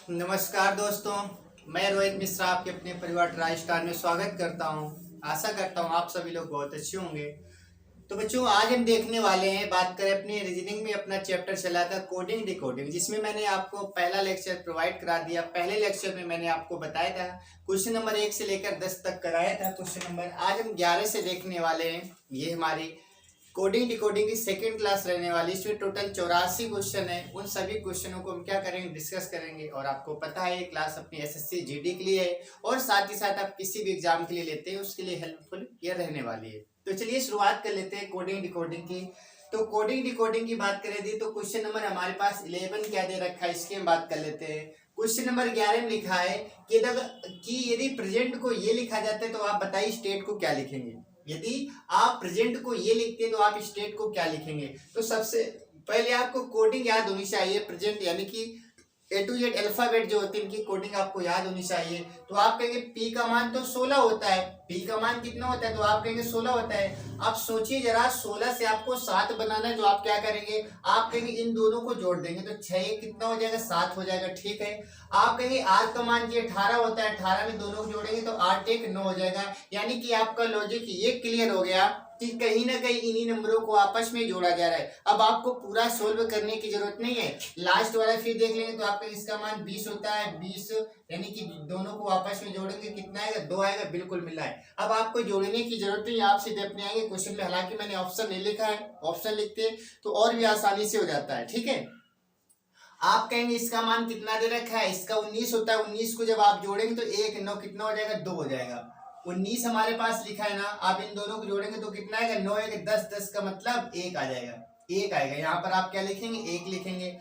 नमस्कार दोस्तों, मैं रोहित मिश्रा आपके अपने परिवार ट्राई स्टार में स्वागत करता हूं। आशा करता हूं आप सभी लोग बहुत अच्छे होंगे। तो बच्चों, आज हम देखने वाले हैं, बात करें अपनी रीजनिंग में अपना चैप्टर चला था कोडिंग डिकोडिंग, जिसमें मैंने आपको पहला लेक्चर प्रोवाइड करा दिया। पहले लेक्चर में मैंने आपको बताया था क्वेश्चन नंबर 1 से लेकर 10 तक कराया था क्वेश्चन नंबर। आज हम 11 से देखने वाले हैं। ये हमारी कोडिंग डिकोडिंग की सेकंड क्लास रहने वाली। इसमें टोटल 84 क्वेश्चन है। उन सभी क्वेश्चनों को हम क्या करेंगे, डिस्कस करेंगे। और आपको पता है ये क्लास अपनी एसएससी जीडी के लिए है, और साथ ही साथ आप किसी भी एग्जाम के लिए लेते हैं उसके लिए हेल्पफुल ये रहने वाली है। तो चलिए शुरुआत कर लेते हैं कोडिंग डिकोडिंग की। तो कोडिंग डिकोडिंग की बात करें थी तो क्वेश्चन नंबर हमारे पास 11 क्या दे रखा है, इसकी हम बात कर लेते हैं। क्वेश्चन नंबर 11 में लिखा है कि यदि प्रेजेंट को ये लिखा जाता है तो आप बताइए स्टेट को क्या लिखेंगे। यदि आप प्रेजेंट को ये लिखते हैं तो आप स्टेट को क्या लिखेंगे। तो सबसे पहले आपको कोडिंग याद होनी चाहिए। प्रेजेंट यानी कि ए टू जेड अल्फाबेट जो होती है इनकी कोडिंग आपको याद होनी चाहिए। तो आप कहेंगे पी का मान तो 16 होता है। पी का मान कितना होता है, तो आप कहेंगे 16 होता है। आप सोचिए जरा, 16 से आपको 7 बनाना है तो आप क्या करेंगे, आप कहेंगे इन दोनों को जोड़ देंगे तो 6 कितना हो जाएगा, 7 हो जाएगा। ठीक है। आप कहेंगे आर का मान ये 18 होता है, 18 में दोनों को जोड़ेंगे तो 8 1 9 हो जाएगा। यानी कि आपका लॉजिक ये क्लियर हो गया कि कहीं ना कहीं इन्हीं नंबरों को आपस में जोड़ा जा रहा है। अब आपको पूरा सोल्व करने की जरूरत नहीं है, लास्ट वाला फिर देख लेंगे। तो आपका इसका मान 20 होता है, 20 यानी कि दोनों को आपस में जोड़ेंगे कितना आएगा, 2 आएगा, बिल्कुल मिला है। अब आपको जोड़ने की जरूरत नहीं है, आप सीधे अपने आएंगे क्वेश्चन में। हालांकि मैंने ऑप्शन नहीं लिखा है, ऑप्शन लिखते तो और भी आसानी से हो जाता है। ठीक है। आप कहेंगे इसका मान कितना दे रखा है, इसका 19 होता है। 19 को जब आप जोड़ेंगे तो 1 9 कितना हो जाएगा, 2 हो जाएगा। 19 हमारे पास लिखा है ना, आप इन दोनों को जोड़ेंगे तो कितना आएगा, 9 1 10, 10 का मतलब 1 आ जाएगा। 1 आएगा। यहाँ पर आप क्या लिखेंगे, 1 लिखेंगे।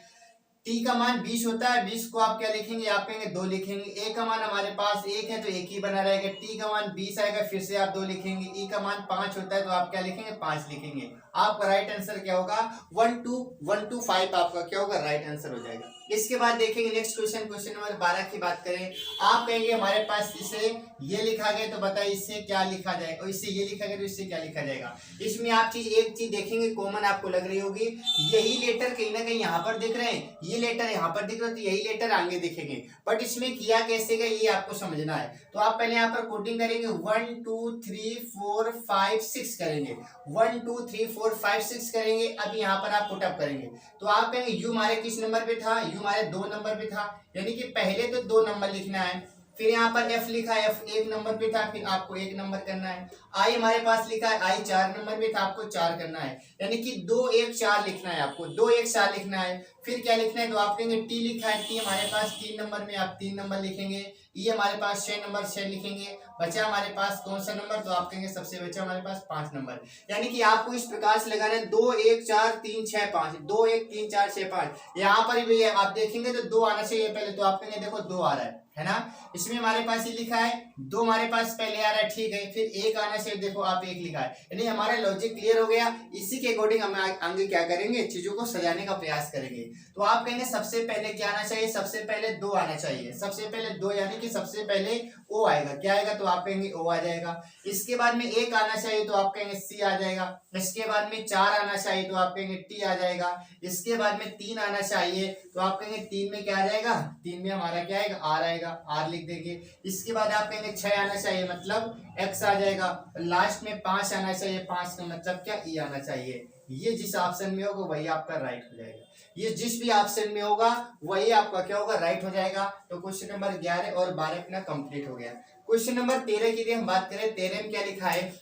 टी का मान 20 होता है, 20 को आप क्या लिखेंगे, आप कहेंगे 2 लिखेंगे। ए का मान हमारे पास 1 है तो 1 ही बना रहेगा। टी का मान 20 आएगा, फिर से आप 2 लिखेंगे। ई का मान 5 होता है तो आप क्या लिखेंगे, 5 लिखेंगे। आपका राइट आंसर क्या होगा, 1 2 5 आपका क्या होगा, राइट आंसर हो जाएगा। इसके बाद देखेंगे नेक्स्ट क्वेश्चन, क्वेश्चन नंबर 12 की बात करें। आप कहेंगे हमारे पास इसे ये लिखा गया तो बताइए इससे क्या लिखा जाएगा, और इससे ये लिखा गया तो इससे क्या लिखा जाएगा। इसमें आप एक चीज देखेंगे कॉमन आपको लग रही होगी, यही लेटर कहीं ना कहीं यहाँ पर दिख रहे हैं, ये लेटर यहाँ पर दिख रहा है तो यही लेटर आगे दिखेंगे। बट इसमें किया कैसे गया ये आपको समझना है। तो आप पहले यहाँ पर कोडिंग करेंगे, 1 2 3 4 5 6 करेंगे। 1 2 3 4 5 6 करेंगे। अब यहाँ पर आप पुटअप करेंगे तो आप कहेंगे यू हमारे किस नंबर पे था, यू हमारे 2 नंबर पे था। यानी कि पहले तो 2 नंबर लिखना है। फिर यहाँ पर एफ लिखा है, एफ 1 नंबर पे था, फिर आपको 1 नंबर करना है। आई हमारे पास लिखा है, आई 4 नंबर पे था, आपको 4 करना है। यानी कि 2 1 4 लिखना है, आपको 2 1 4 लिखना है। फिर क्या लिखना है, तो आप कहेंगे टी लिखा है, टी हमारे पास 3 नंबर में, आप 3 नंबर लिखेंगे। ई हमारे पास 6 नंबर, 6 लिखेंगे। बचा हमारे पास कौन सा नंबर, तो आप कहेंगे सबसे बचा हमारे पास 5 नंबर। यानी कि आपको इस प्रकार से लगाना है, 2 1 4 3 6 5, 2 1 3 4 6 5। यहाँ पर भी आप देखेंगे तो 2 आना चाहिए पहले, तो आप कहेंगे देखो 2 आ रहा है ना। इसमें हमारे पास ये लिखा है, 2 हमारे पास पहले आ रहा है, ठीक है। फिर 1 आना चाहिए, देखो आप 1 लिखा है। यानी हमारा लॉजिक क्लियर हो गया। इसी के अकॉर्डिंग हम आगे क्या करेंगे, चीजों को सजाने का प्रयास करेंगे। तो आप कहेंगे सबसे पहले क्या आना चाहिए, सबसे पहले 2 आना चाहिए। सबसे पहले 2 यानी कि सबसे पहले ओ आएगा, क्या आएगा, तो आप कहेंगे ओ आ जाएगा। इसके बाद में 1 आना चाहिए तो आप कहेंगे सी आ जाएगा। इसके बाद में 4 आना चाहिए तो आप कहेंगे टी आ जाएगा। इसके बाद में 3 आना चाहिए तो आप कहेंगे 3 में क्या आ जाएगा, 3 में हमारा क्या आएगा, आर आएगा, आर लिख देंगे। इसके बाद आप कहेंगे 6 आना चाहिए मतलब एक्स आ जाएगा। लास्ट में 5 आना चाहिए, 5 का मतलब क्या, ई आना चाहिए। ये जिस ऑप्शन में होगा वही आपका राइट हो जाएगा। ये जिस भी ऑप्शन में होगा वही आपका क्या होगा, राइट हो जाएगा। तो क्वेश्चन नंबर 11 और 12 अपना कंप्लीट हो गया। क्वेश्चन नंबर 13 की हम बात करें, 13 में क्या लिखा है,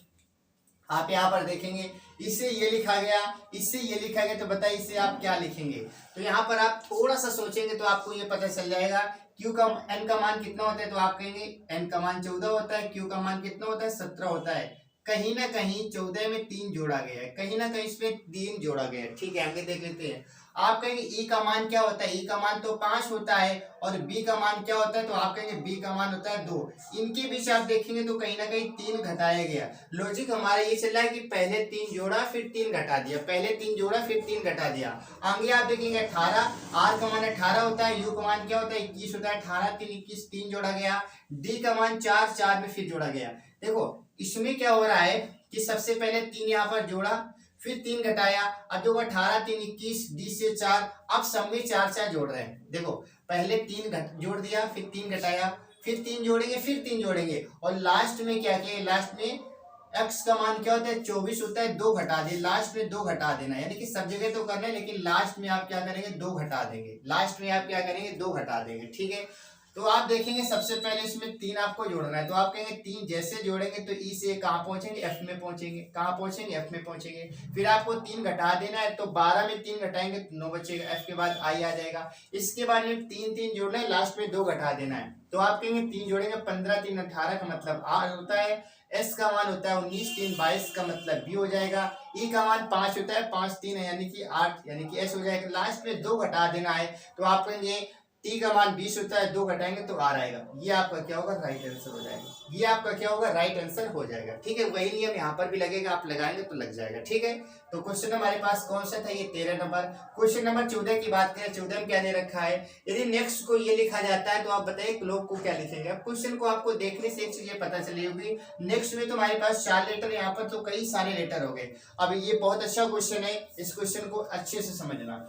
आप यहाँ पर देखेंगे इससे ये लिखा गया, इससे ये लिखा गया, तो बताइए इससे आप क्या लिखेंगे। तो यहाँ पर आप थोड़ा सा सोचेंगे तो आपको ये पता चल जाएगा। क्यू का एन का मान कितना होता है, तो आप कहेंगे एन का मान 14 होता है। क्यू का मान कितना होता है, 17 होता है। कहीं ना कहीं 14 में 3 जोड़ा गया है, कहीं ना कहीं इसमें 3 जोड़ा गया है। ठीक है, आगे देख लेते हैं। आप कहेंगे ई का मान क्या होता है, ई का मान तो 5 होता है। और बी का मान क्या होता है, तो आप कहेंगे बी का मान होता है 2। इनके बीच आप देखेंगे तो कहीं ना कहीं 3 घटाया गया। लॉजिक हमारा ये चल रहा है कि पहले 3 जोड़ा फिर 3 घटा दिया, पहले 3 जोड़ा फिर 3 घटा दिया। आगे आप देखेंगे 18, आर का मान 18 होता है। यू का मान क्या होता है, 21 होता है। 18 3 21, 3 जोड़ा गया। डी का मान 4, 4 में फिर जोड़ा गया। देखो इसमें क्या हो रहा है कि सबसे पहले 3 यहाँ पर जोड़ा, फिर 3 घटाया, अब देखो 18 3 21, डी से 4, अब सब में 4 4 जोड़ रहे हैं। देखो पहले 3 जोड़ दिया, फिर 3 घटाया, फिर 3 जोड़ेंगे, फिर 3 जोड़ेंगे, और लास्ट में क्या किया, लास्ट में x का मान क्या होता है 24 होता है, 2 घटा दिए, लास्ट में 2 घटा देना, यानी कि सब जगह तो करना है लेकिन लास्ट में आप क्या करेंगे 2 घटा देंगे, लास्ट में आप क्या करेंगे 2 घटा देंगे। ठीक है, तो आप देखेंगे सबसे पहले इसमें 3 आपको जोड़ना है, तो आप कहेंगे 3 जैसे जोड़ेंगे तो ई से कहाँ पहुंचेंगे, एफ में पहुंचेंगे, कहाँ पहुंचेंगे, एफ में पहुंचेंगे। फिर आपको 3 घटा देना है, तो 12 में 3 घटाएंगे तो 9 बचेगा, एफ के बाद आई आ जाएगा। इसके बाद में 3 3 जोड़ना है, लास्ट में 2 घटा देना है, तो आप कहेंगे 3 जोड़ेंगे 15 3 18 का मतलब आर होता है, एस का मान होता है 19 3 22 का मतलब बी हो जाएगा, ई का मान 5 होता है, 5 3 है यानी कि 8 यानी कि एस हो जाएगा। लास्ट में 2 घटा देना है, तो आप कहेंगे टी का मान 20 होता है, 2 घटाएंगे तो आर आएगा। ये आपका क्या होगा, राइट आंसर हो जाएगा। ये आपका क्या होगा, राइट आंसर हो जाएगा। ठीक है, वही नियम यहाँ पर भी लगेगा, आप लगाएंगे तो लग जाएगा। ठीक है, तो क्वेश्चन हमारे पास कौन सा था, ये 13 नंबर। क्वेश्चन नंबर 14 की बात करें, 14 में क्या दे रखा है, यदि नेक्स्ट को ये लिखा जाता है तो आप बताइए लोग को क्या लिखेंगे। अब क्वेश्चन को आपको देखने से एक चीज पता चली होगी, नेक्स्ट में तो हमारे पास 4 लेटर, यहाँ पर तो कई सारे लेटर हो गए। अब ये बहुत अच्छा क्वेश्चन है, इस क्वेश्चन को अच्छे से समझना,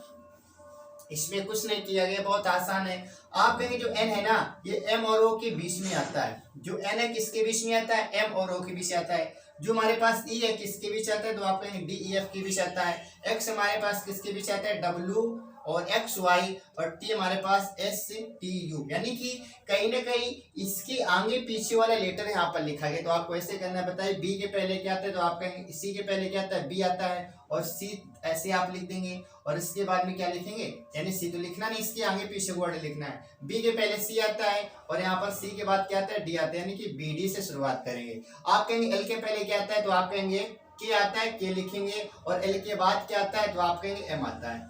इसमें कुछ नहीं किया गया, बहुत आसान है। आप कहेंगे जो एन है ना, ये एम और ओ के बीच में आता है, जो एन है किसके बीच में आता है, एम और ओ के बीच आता है। जो हमारे पास ई है किसके बीच आता है, तो आप कहेंगे डी ई एफ के बीच आता है। एक्स हमारे पास किसके बीच आता है, डब्ल्यू और एक्स वाई, और टी हमारे पास एस टी यू, यानी कि कहीं ना कहीं इसके आगे पीछे वाला लेटर यहाँ पर लिखा गया। तो आपको ऐसे करना बताइए, बी के पहले क्या आता है, तो आप कहेंगे सी के पहले क्या आता है, बी आता है, और सी ऐसे आप लिख देंगे, और इसके बाद में क्या लिखेंगे, यानी सी तो लिखना नहीं, इसके आगे पीछे वर्ड लिखना है। बी के पहले सी आता है, और यहाँ पर सी के बाद क्या आता है, डी आता है, यानी कि बी डी से शुरुआत करेंगे। आप कहेंगे एल के पहले क्या आता है, तो आप कहेंगे के आता है, के लिखेंगे, और एल के बाद क्या आता है, तो आप कहेंगे एम आता है।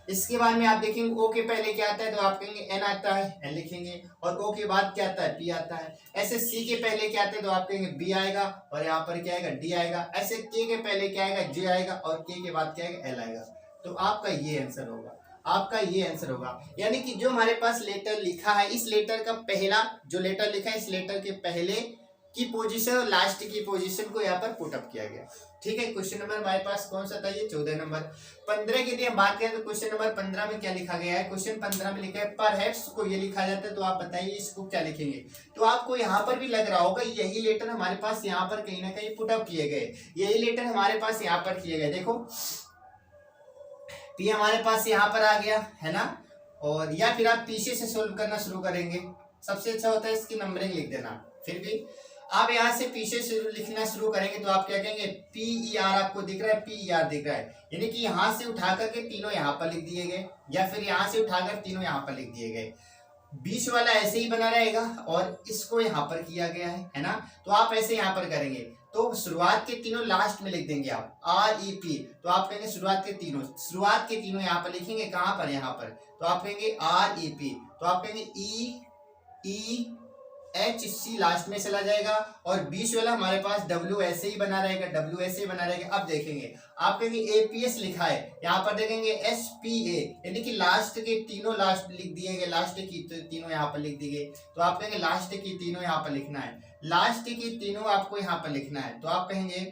इसके बाद में आप देखेंगे ओ के पहले क्या आता है, तो आप कहेंगे एन आता है, एन लिखेंगे, और ओ के बाद क्या आता है, पी आता है। ऐसे सी के पहले क्या आता है, तो आप कहेंगे बी आएगा, और यहाँ पर क्या आएगा, डी आएगा। ऐसे के पहले क्या आएगा, जे आएगा, और के बाद क्या आएगा, एल आएगा। तो आपका ये आंसर होगा, आपका ये आंसर होगा। यानी कि जो हमारे पास लेटर लिखा है, इस लेटर का पहला जो लेटर लिखा है, इस लेटर के पहले की पोजीशन और लास्ट की पोजीशन को यहाँ पर पुट अप किया गया। ठीक है, क्वेश्चन नंबर हमारे पास कौन सा था, ये 14 नंबर। 15 की यदि हम बात करें तो क्वेश्चन नंबर 15 में क्या लिखा गया है, क्वेश्चन 15 में लिखा है परहैप्स को ये लिखा जाता है, तो आप बताइए इसको क्या लिखेंगे। तो आपको यहाँ पर भी लग रहा होगा यही लेटर हमारे पास यहाँ पर कहीं ना कहीं पुट अप किए गए, यही लेटर हमारे पास यहाँ पर किए गए। देखो पी हमारे पास यहाँ पर आ गया है ना, और या फिर आप पीछे से सोल्व करना शुरू करेंगे, सबसे अच्छा होता है इसकी नंबरिंग लिख देना। फिर भी आप यहाँ से पीछे से लिखना शुरू करेंगे तो आप क्या कहेंगे, पी ई आर आपको दिख रहा है, पी ई आर दिख रहा है, यानी कि यहाँ से उठा करके तीनों यहाँ पर लिख दिए गए, या फिर यहाँ से उठाकर तीनों यहाँ पर लिख दिए गए। बीच वाला ऐसे ही बना रहेगा, और इसको यहाँ पर किया गया है ना, तो आप ऐसे यहाँ पर करेंगे। तो शुरुआत के तीनों लास्ट में लिख देंगे आप, आर ई पी, तो आप कहेंगे शुरुआत के तीनों यहाँ पर लिखेंगे, कहाँ पर, यहाँ पर, तो आप कहेंगे आर ई पी, तो आप कहेंगे ई ई एच सी लास्ट में चला जाएगा, और बीच वाला हमारे पास डब्ल्यू ऐसे ही बना रहेगा, डब्ल्यू ऐसे ही बना रहेगा। अब देखेंगे आप कहेंगे एपीएस लिखा है, यहाँ पर देखेंगे एस पी ए, यानी कि लास्ट के तीनों लास्ट लिख दिए गए, लास्ट की तीनों यहाँ पर लिख दिए गए, तो आप कहेंगे लास्ट की तीनों यहाँ पर लिखना है, लास्ट की तीनों आपको यहाँ पर लिखना है। तो आप कहेंगे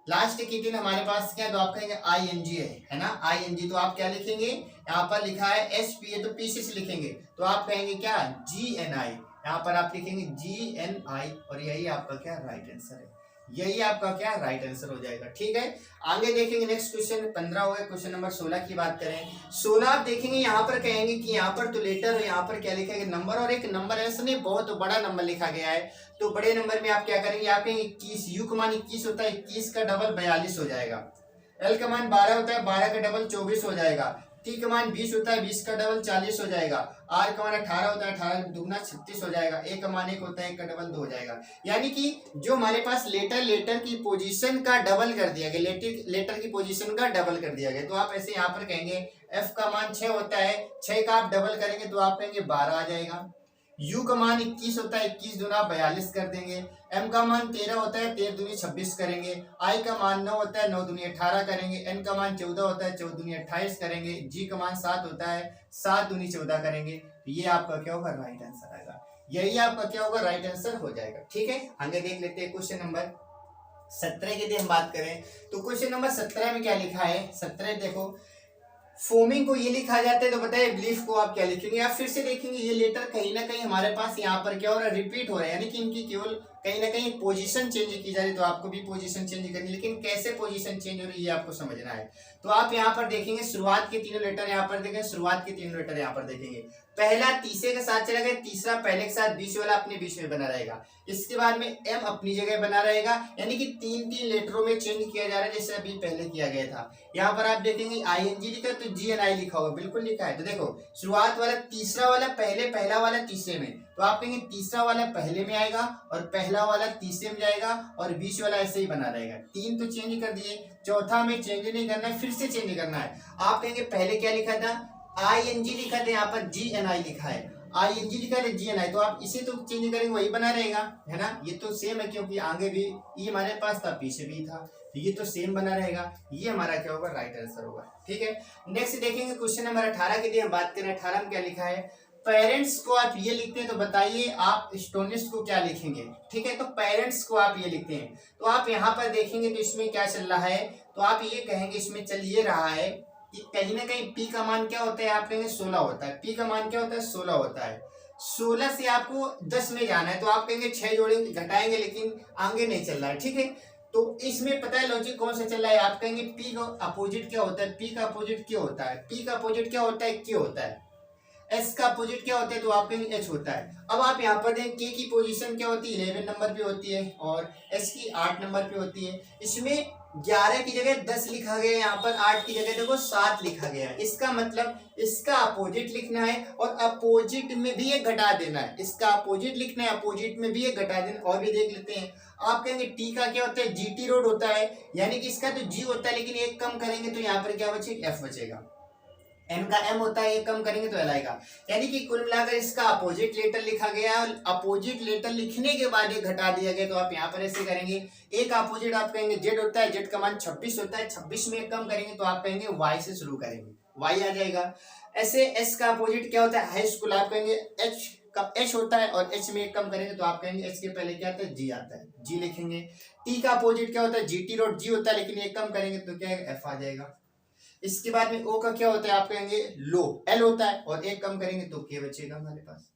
लास्ट की तीन हमारे पास क्या है, तो आप कहेंगे आई एन जी है ना, आई एन जी, तो आप क्या लिखेंगे, यहाँ पर लिखा है एस पी ए, तो पीछे से लिखेंगे, तो आप कहेंगे क्या, जी एन आई, यहाँ पर आप लिखेंगे जी एन आई, और यही आपका क्या राइट आंसर है, यही आपका क्या राइट आंसर हो जाएगा। ठीक है, आगे देखेंगे नेक्स्ट क्वेश्चन 15 हो गया। क्वेश्चन नंबर 16 की बात करें, 16 आप देखेंगे यहाँ पर कहेंगे कि यहाँ पर तो लेटर है, यहाँ पर क्या लिखा गया, नंबर, और एक नंबर ऐसा नहीं बहुत बड़ा नंबर लिखा गया है। तो बड़े नंबर में आप क्या करेंगे, आप कहेंगे 21, यू का मान 21 होता है, 21 का डबल 42 हो जाएगा। एल का मान 12 होता है, 12 का डबल 24 हो जाएगा। टी का मान 20 होता है, 20 का डबल 40 हो जाएगा। आर का मान 18 होता है, 18 दुगना 36 हो जाएगा। ए का मान 1 होता है, 1 का डबल 2 हो जाएगा। यानी कि जो हमारे पास लेटर की पोजीशन का डबल कर दिया गया, लेटर की पोजीशन का डबल कर दिया गया। तो आप ऐसे यहाँ पर कहेंगे एफ का मान 6 होता है, 6 का आप डबल करेंगे तो आप कहेंगे 12 आ जाएगा। यू का मान 21 होता है, 21 दूना 42 कर देंगे। एम का मान 13 होता है, 13 दूनी 26 करेंगे। आई का मान 9 होता है, 9 दूनी 18 करेंगे। एन का मान 14 होता है, 14 दूनी 28 करेंगे। जी का मान 7 होता है, 7 दूनी 14 करेंगे। तो ये आपका क्या होगा, राइट आंसर आएगा। यही आपका क्या होगा, राइट आंसर हो जाएगा। ठीक है, आगे देख लेते हैं क्वेश्चन नंबर 17 की यदि हम बात करें तो क्वेश्चन नंबर 17 में क्या लिखा है, 17 देखो, फॉर्मिंग को ये लिखा जाता है तो बताइए बिलीफ को आप क्या लिखेंगे। आप फिर से देखेंगे ये लेटर कहीं ना कहीं हमारे पास यहाँ पर क्या हो रहा है, रिपीट हो रहा है, यानी कि इनकी केवल कहीं ना कहीं पोजीशन चेंज की जा रही है, तो आपको भी पोजीशन चेंज करनी है, लेकिन कैसे पोजीशन चेंज हो रही है ये आपको समझना है। तो आप यहाँ पर देखेंगे शुरुआत के तीनों लेटर यहाँ पर देखेंगे, शुरुआत के तीनों लेटर यहाँ पर देखेंगे, पहला तीसरे के साथ चला गया, तीसरा पहले के साथ, बीच वाला अपने बीच में बना रहेगा, इसके बाद में एम अपनी जगह बना रहेगा, यानी कि तीन तीन लेटरों में चेंज किया जा रहा है जैसे अभी पहले किया गया था। यहाँ पर आप देखेंगे आईएनजी लिखा तो जीएनआई लिखा होगा, बिल्कुल लिखा है। तो देखो शुरुआत वाला तीसरा वाला पहले, पहला वाला तीसरे में, तो आप कहेंगे तीसरा वाला पहले में आएगा और पहला वाला तीसरे में जाएगा और बीच वाला ऐसे ही बना रहेगा। तीन तो चेंज कर दिए, चौथा में चेंज नहीं करना है, फिर से चेंज करना है। आप कहेंगे पहले क्या लिखा था, आईएनजी लिखा था, यहाँ पर जीएनआई लिखा है, आईएनजी लिखा है जीएनआई, तो आप इसे तो चेंज करेंगे वही बना रहेगा, है ना, ये तो सेम है क्योंकि आगे भी ये हमारे पास था पीछे भी था, तो ये तो सेम बना रहेगा, ये हमारा क्या होगा, राइट आंसर होगा। ठीक है, नेक्स्ट देखेंगे क्वेश्चन नंबर 18 के लिए हम बात करें। 18 में क्या लिखा है, पेरेंट्स को आप ये लिखते हैं तो बताइए आप स्टूडेंट्स को क्या लिखेंगे। ठीक है, तो पेरेंट्स को आप ये लिखते हैं तो आप यहाँ पर देखेंगे तो इसमें क्या चल रहा है, तो आप ये कहेंगे इसमें चल ये रहा है कि कहीं ना कहीं पी का मान क्या होता है, आप कहेंगे 16 होता है, पी का मान क्या होता है, 16 होता है। 16 से आपको 10 में जाना है तो आप कहेंगे 6 जोड़ेंगे घटाएंगे, लेकिन आगे नहीं चल रहा है। ठीक है, तो इसमें पता है लॉजिक कौन सा चल रहा है, आप कहेंगे पी का अपोजिट क्या होता है, पी का अपोजिट क्यों होता है, पी का अपोजिट क्या होता है, क्यों होता है। एस का अपोजिट क्या होता है, तो आप कहेंगे एच होता है। अब आप यहाँ पर देखें के की पोजीशन क्या होती है, 11 नंबर पे होती है और एस की 8 नंबर पे होती है। इसमें 11 की जगह 10 लिखा गया है, यहाँ पर 8 की जगह देखो 7 लिखा गया है। इसका मतलब इसका अपोजिट लिखना है और अपोजिट में भी एक घटा देना है, इसका अपोजिट लिखना है, अपोजिट में भी एक घटा देना। और भी देख लेते हैं, आप कहेंगे टी का क्या होता है, जीटी रोड होता है, यानी कि इसका तो जी होता है लेकिन एक कम करेंगे तो यहाँ पर क्या बचेगा, एफ बचेगा। एम का एम होता है, एक कम करेंगे तो एल आएगा, यानी कि कुल मिलाकर इसका अपोजिट लेटर लिखा गया और अपोजिट लेटर लिखने के बाद एक घटा दिया गया। तो आप यहाँ पर ऐसे करेंगे, एक अपोजिट आप कहेंगे जेड होता है, जेड का मान 26 होता है, 26 में एक कम करेंगे तो आप कहेंगे वाई से शुरू करेंगे, वाई आ जाएगा। ऐसे एस का अपोजिट क्या होता है, हाई स्कूल, आप कहेंगे एच का एच होता है और एच में एक कम करेंगे तो आप कहेंगे एच के पहले क्या आता है, जी आता है, जी लिखेंगे। टी का अपोजिट क्या होता है, जीटी रोड, जी होता है लेकिन एक कम करेंगे तो क्या है, एफ आ जाएगा। इसके बाद में ओ का क्या होता है, आप कहेंगे लो, एल होता है और एक कम करेंगे तो के बचेगा हमारे पास।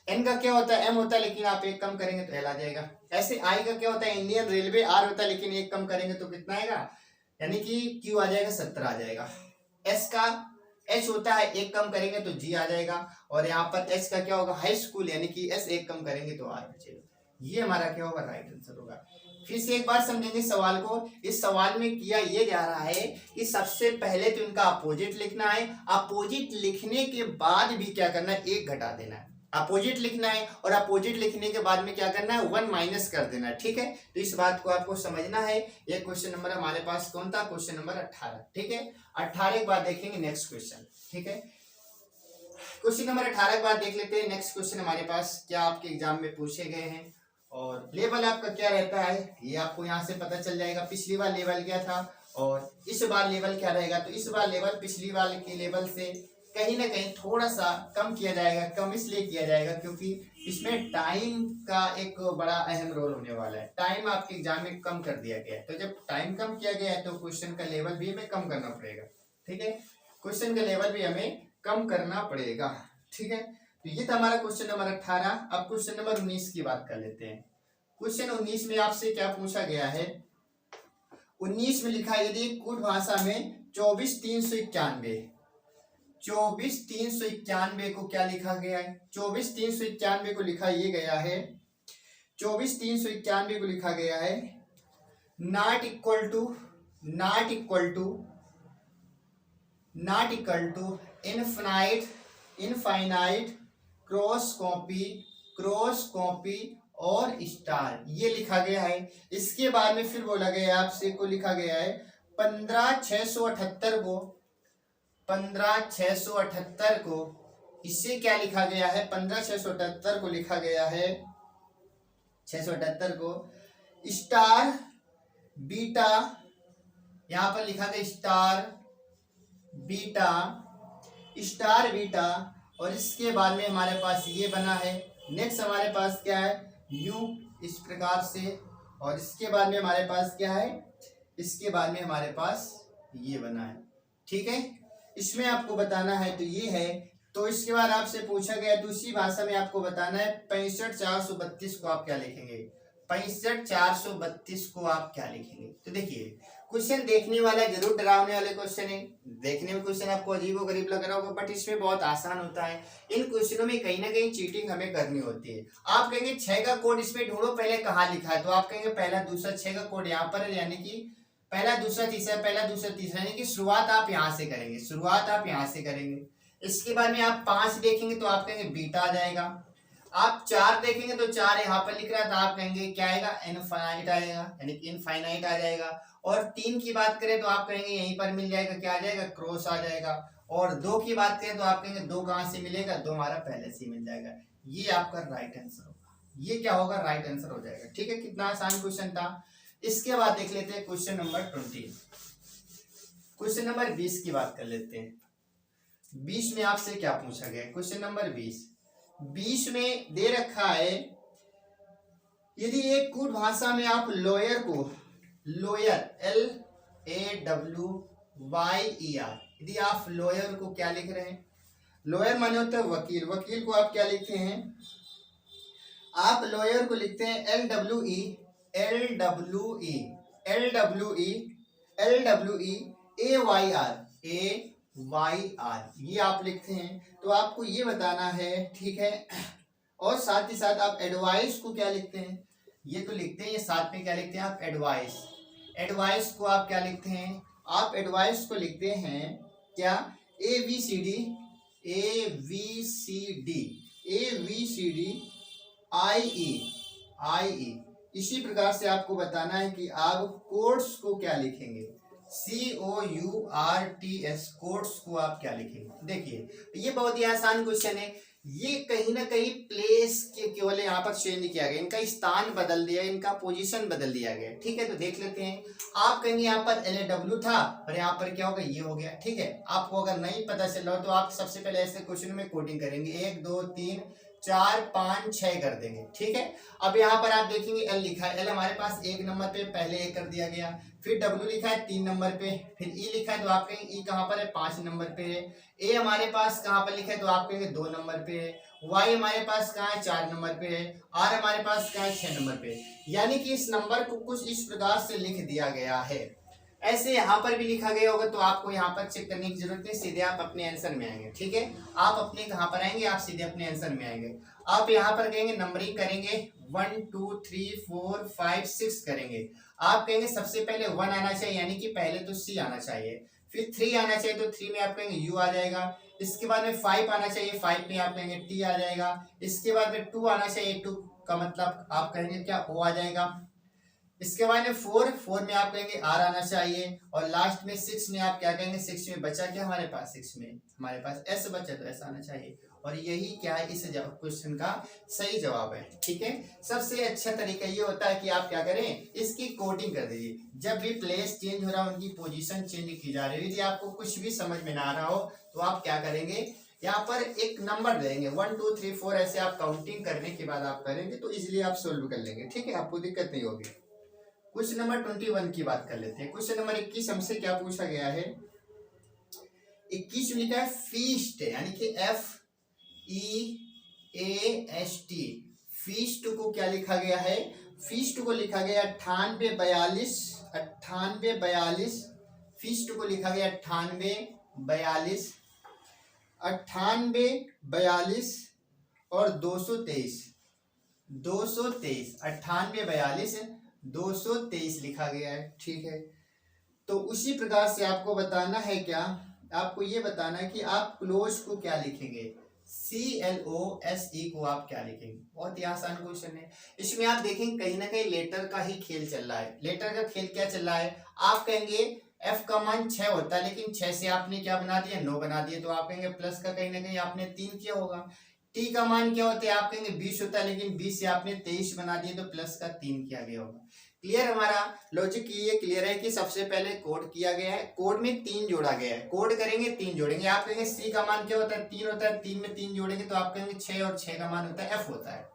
एन का क्या होता है, एम होता है लेकिन आप एक कम करेंगे तो एल आ जाएगा। ऐसे आई का क्या होता है, इंडियन रेलवे, आर होता है लेकिन एक कम करेंगे तो कितना आएगा, यानी कि क्यू आ जाएगा, 17 आ जाएगा। एस का एच होता है, एक कम करेंगे तो जी आ जाएगा और यहाँ पर एच का क्या होगा, हाई स्कूल, यानी कि एस एक कम करेंगे तो आर बचेगा। ये हमारा क्या होगा, राइट आंसर होगा। फिर से एक बार समझेंगे सवाल को। इस सवाल में किया ये जा रहा है कि सबसे पहले तो इनका अपोजिट लिखना है, अपोजिट लिखने के बाद भी क्या करना है, एक घटा देना है। अपोजिट लिखना है और अपोजिट लिखने के बाद में क्या करना है, 1 माइनस कर देना है। ठीक है, तो इस बात को आपको समझना है। ये क्वेश्चन नंबर हमारे पास कौन था, क्वेश्चन नंबर 18। ठीक है, 18 के बाद देखेंगे नेक्स्ट क्वेश्चन। ठीक है, क्वेश्चन नंबर 18 के बाद देख लेते हैं नेक्स्ट क्वेश्चन हमारे पास क्या आपके एग्जाम में पूछे गए हैं और लेवल आपका क्या रहता है ये आपको यहाँ से पता चल जाएगा। पिछली बार लेवल क्या था और इस बार लेवल क्या रहेगा, तो इस बार लेवल पिछली बार के लेवल से कहीं ना कहीं थोड़ा सा कम किया जाएगा। कम इसलिए किया जाएगा क्योंकि इसमें टाइम का एक बड़ा अहम रोल होने वाला है। टाइम आपके एग्जाम में कम कर दिया गया है, तो जब टाइम कम किया गया है तो क्वेश्चन का लेवल भी हमें कम करना पड़ेगा। ठीक है, क्वेश्चन का लेवल भी हमें कम करना पड़ेगा। ठीक है, तो ये था हमारा क्वेश्चन नंबर 18। अब क्वेश्चन नंबर 19 की बात कर लेते हैं। क्वेश्चन 19 में आपसे क्या पूछा गया है, 19 में लिखा है यदि कुट भाषा में 24,391 24,391 को क्या लिखा गया है, 24,391 को लिखा ये गया है, 24,391 को लिखा गया है not equal to infinite cross copy और स्टार, ये लिखा गया है। इसके बाद में फिर बोला गया है आपसे को लिखा गया है 15,678 को इससे क्या लिखा गया है, 15,678 को लिखा गया है 678 को स्टार बीटा, यहां पर लिखा गया स्टार बीटा और इसके बाद में हमारे पास ये बना है। नेक्स्ट हमारे पास क्या है, यू, इस प्रकार से और इसके बाद में हमारे पास क्या है, इसके बाद में हमारे पास ये बना है, ठीक है। इसमें आपको बताना है तो ये है। तो इसके बाद आपसे पूछा गया दूसरी भाषा में आपको बताना है 65,432 को आप क्या लिखेंगे, 65,432 को आप क्या लिखेंगे। तो देखिए क्वेश्चन देखने वाला जरूर डरावने वाले क्वेश्चन है, देखने में क्वेश्चन आपको अजीब और गरीब लग रहा होगा, बट इसमें बहुत आसान होता है। इन क्वेश्चनों में कहीं ना कहीं चीटिंग हमें करनी होती है। आप कहेंगे 6 का कोड इसमें ढूंढो पहले कहाँ लिखा है, तो आप कहेंगे पहला दूसरा 6 का कोड यहाँ पर है, यानी कि पहला दूसरा तीसरा, पहला दूसरा तीसरा, यानी कि शुरुआत आप यहाँ से करेंगे, शुरुआत आप यहाँ से करेंगे। इसके बाद में आप 5 देखेंगे तो आप कहेंगे बीटा आ जाएगा। आप 4 देखेंगे तो 4 यहाँ पर लिख रहा है तो आप कहेंगे क्या आएगा, इनफाइनाइट आएगा, यानी कि इनफाइनाइट आ जाएगा। और 3 की बात करें तो आप कहेंगे यहीं पर मिल जाएगा, क्या आ जाएगा, क्रॉस आ जाएगा। और 2 की बात करें तो आप कहेंगे 2 कहाँ से मिलेगा, 2 हमारा पहले से मिल जाएगा। ये आपका राइट आंसर होगा, ये क्या होगा, राइट आंसर हो जाएगा, ठीक है। कितना आसान क्वेश्चन था। इसके बाद देख लेते हैं क्वेश्चन नंबर 20। क्वेश्चन नंबर 20 की बात कर लेते हैं। 20 में आपसे क्या पूछा गया, क्वेश्चन नंबर 20 में दे रखा है, यदि एक कूट भाषा में आप लॉयर को, लॉयर LAWYER, यदि आप लॉयर को क्या लिख रहे हैं, लॉयर माने होता है वकील, वकील को आप क्या लिखते हैं, आप लॉयर को लिखते हैं LWEAYR, ये आप लिखते हैं। तो आपको ये बताना है, ठीक है। और साथ ही साथ आप एडवाइस को क्या लिखते हैं, ये तो लिखते हैं, ये साथ में क्या लिखते हैं आप, एडवाइस। एडवाइस को आप क्या लिखते हैं, आप एडवाइस को लिखते हैं क्या, ABCD इसी प्रकार से आपको बताना है कि आप कोर्ट्स को क्या लिखेंगे, COURTS, कोर्ट्स को आप क्या लिखेंगे। देखिए ये बहुत ही आसान क्वेश्चन है। ये कहीं ना कहीं प्लेस के केवल यहाँ पर चेंज किया गया, इनका स्थान बदल दिया, इनका पोजीशन बदल दिया गया, ठीक है। तो देख लेते हैं। आप कहेंगे यहाँ पर LAW था और यहाँ पर क्या होगा, ये हो गया, ठीक है। आपको अगर नहीं पता चल रहा हो तो आप सबसे पहले ऐसे क्वेश्चन में कोडिंग करेंगे, 1 2 3 4 5 6 कर देंगे, ठीक है। अब यहाँ पर आप देखेंगे L लिखा है, L हमारे पास 1 नंबर पे पहले 1 कर दिया गया, फिर W लिखा है 3 नंबर पे, फिर E लिखा है तो आप कहेंगे E कहाँ पर है, 5 नंबर पे है। A हमारे पास कहाँ पर लिखा है तो आप कहेंगे 2 नंबर पे है। Y हमारे पास कहाँ है, 4 नंबर पे है। R हमारे पास कहाँ है, 6 नंबर पे। यानी कि इस नंबर को कुछ इस प्रकार से लिख दिया गया है। ऐसे यहाँ पर भी लिखा गया होगा तो आपको यहाँ पर चेक करने की जरूरत नहीं, सीधे आप अपने आंसर में आएंगे, ठीक है। आप अपने कहाँ पर आएंगे, आप सीधे अपने आंसर में आएंगे। आप यहाँ पर कहेंगे नंबरिंग करेंगे, 1 2 3 4 5 6 करेंगे। आप कहेंगे सबसे पहले 1 आना चाहिए, यानी कि पहले तो C आना चाहिए, फिर 3 आना चाहिए तो 3 में आप कहेंगे U आ जाएगा। इसके बाद में 5 आना चाहिए, 5 में आप कहेंगे T आ जाएगा। इसके बाद में 2 आना चाहिए, 2 का मतलब आप कहेंगे क्या, O आ जाएगा। इसके बाद में 4 में आप कहेंगे R आना चाहिए। और लास्ट में 6 में आप क्या कहेंगे, 6 में बचा क्या हमारे पास, 6 में हमारे पास S बचा तो S आना चाहिए। और यही क्या है, इस क्वेश्चन का सही जवाब है, ठीक है। सबसे अच्छा तरीका ये होता है कि आप क्या करें, इसकी कोडिंग कर दीजिए। जब भी प्लेस चेंज हो रहा है, उनकी पोजीशन चेंज की जा रही है, यदि आपको कुछ भी समझ में ना आ रहा हो तो आप क्या करेंगे, यहाँ पर एक नंबर देंगे 1 2 3 4, ऐसे आप काउंटिंग करने के बाद आप करेंगे तो इजिली आप सोल्व कर लेंगे, ठीक है, आपको दिक्कत नहीं होगी। क्वेश्चन नंबर 21 की बात कर लेते हैं। क्वेश्चन नंबर 21 हमसे क्या पूछा गया है, 21 में लिखा है फीस्ट, यानी कि FEAST, फीस्ट को क्या लिखा गया है, फीस्ट को लिखा गया 9842, फीस्ट को लिखा गया 9842 और 223, 9842 223 लिखा गया है, ठीक है। तो उसी प्रकार से आपको बताना है क्या, आपको ये बताना है कि आप क्लोज को क्या लिखेंगे, CLOSE को आप क्या लिखेंगे। बहुत ही आसान क्वेश्चन है। इसमें आप देखेंगे कहीं ना कहीं लेटर का ही खेल चल रहा है। लेटर का खेल क्या चल रहा है, आप कहेंगे F का मान 6 होता है, लेकिन 6 से आपने क्या बना दिया, 9 बना दिया, तो आप कहेंगे प्लस का कहीं ना कहीं आपने 3 किया होगा। T का मान क्या होता है, आप कहेंगे 20 होता है, लेकिन 20 से आपने 23 बना दिया, तो प्लस का 3 किया गया होगा। क्लियर, हमारा लॉजिक ये क्लियर है कि सबसे पहले कोड किया गया है, कोड में 3 जोड़ा गया है, कोड करेंगे 3 जोड़ेंगे। आप कहेंगे C का मान क्या होता है, 3 होता है, 3 में 3 जोड़ेंगे तो आप कहेंगे 6, और 6 का मान होता है F होता है।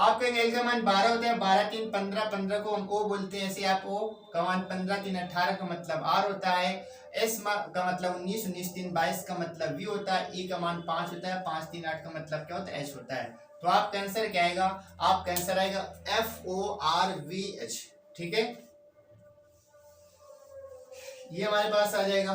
आप कहेंगे एल का मान 12 होता है, 12 3 15, 15 को हम ओ बोलते हैं, ऐसे आप ओ का मान 15 3 18 का मतलब आर होता है, एस का मतलब 19, 19 3 22 का मतलब वी होता है, ई का मान 5 होता है, 5 3 8 का मतलब क्या होता है, एच होता है। तो आपका आंसर क्या आएगा, आपका आंसर आएगा FORVH। ठीक है, ये हमारे पास आ जाएगा।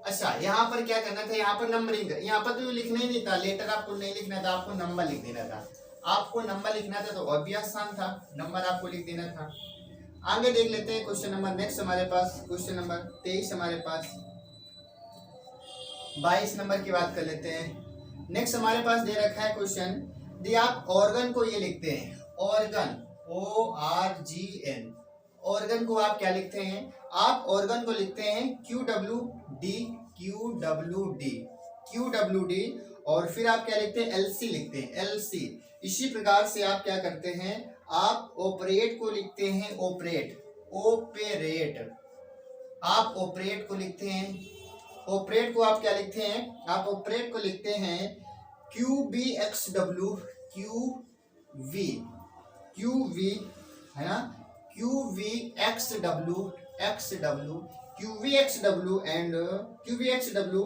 अच्छा, यहाँ पर क्या करना था, यहाँ पर नंबरिंग, यहाँ पर तो लिखना ही नहीं था, लेटर आपको नहीं लिखना था, आपको नंबर लिख देना था। आपको नंबर लिखना था तो और भी आसान था, नंबर आपको लिख देना था। आगे देख लेते हैं क्वेश्चन नंबर नेक्स्ट हमारे पास, क्वेश्चन नंबर 23 हमारे पास, 22 नंबर की बात कर लेते हैं। नेक्स्ट हमारे पास दे रखा है क्वेश्चन, दी आप ऑर्गन को ये लिखते हैं, ऑर्गन ORGN, ऑर्गन को आप क्या लिखते हैं, आप ऑर्गन को लिखते हैं QWD, और फिर आप क्या लिखते हैं, LC लिखते हैं, LC। इसी प्रकार से आप क्या करते हैं, आप ऑपरेट को लिखते हैं, ऑपरेट, आप ऑपरेट को लिखते हैं, ऑपरेट को आप क्या लिखते हैं, आप ऑपरेट को लिखते हैं QBXW, QV है ना, QVXW एंड QVXW